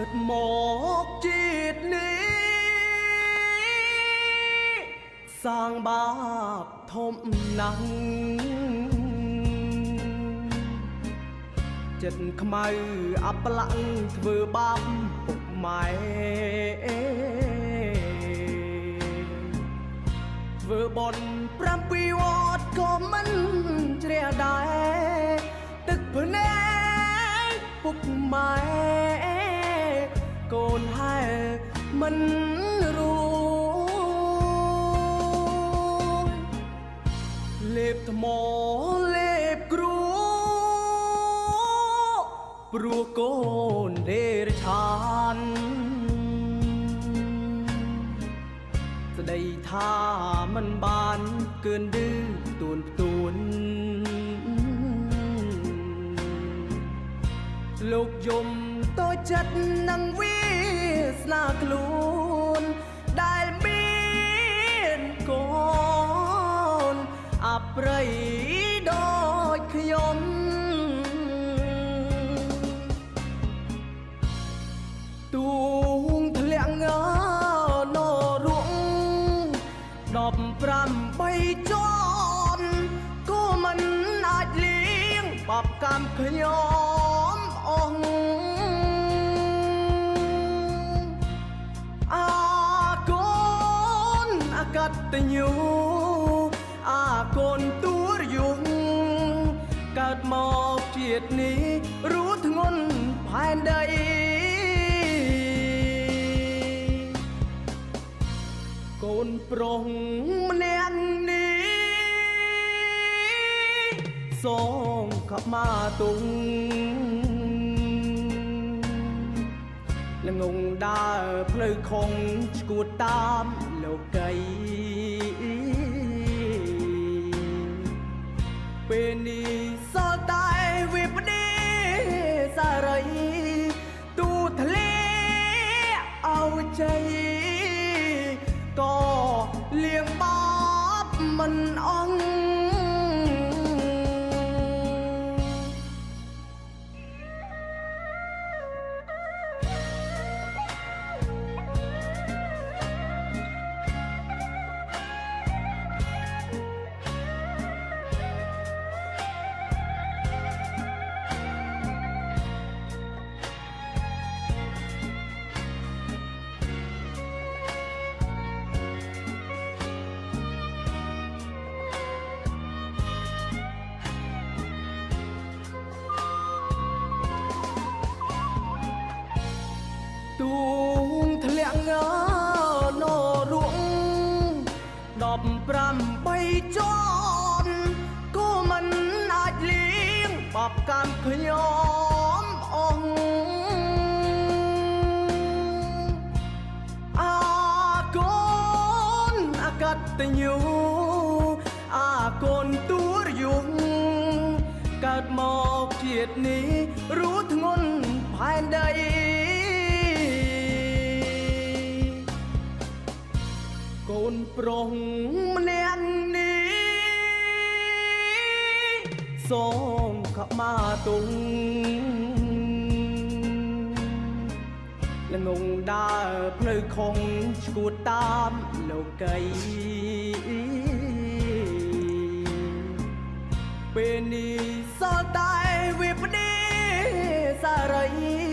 ดหมอกจิตนี้สร้างบาปทมหนังចិត្តខ្មៅអបឡាំងធ្វើបាបពុកម៉ែធ្វើបន់7វត្តក៏មិនជ្រះដែរទឹកភ្នែកពុកម៉ែកូនហែមិនរួយលេបថ្មលេបគ្រូព្រោះកូនដេរឆានស្ដីថាមិនបានកើនឌឺទួនផ្ទួនលោកយំតូចចិត្តនឹងវាស្នាខ្លួនដែលមានកូនអប្រិយដូចខ្ញុំទូងធ្លាក់ងណរួង15ជាន់ក៏មិនអាចលៀងបបកម្មខ្ញុំអស់អាកូនអកតញ្ញូអាកូនទួរយងកើតមកជាតិនេះរੂធ្ងន់ផែនដីកូនប្រុសម្នាក់នេះសងខមាទុងល្ងងដើរផ្លូវខុងឆ្កួតតាមលោកីពេលនេះសល់តែវិបដិសារីទូធ្លាឲ្យជ័យក៏លៀងបាបមិនអង្ទូងធ្លាក់ងណរួង15ជាន់ក៏មិនអាចលៀងបបកម្មខ្ញុំអស់អាកូនអកតញ្ញូអាកូនទួរយងកើតមកជាតិនេះរੂធ្ងន់ផែនដីកូនប្រុសម្នាក់នេះសងខមាទុងល្ងងដើរផ្លូវខុងឆ្កួតតាមលោកីពេលនេះសល់តែវិបដិសារី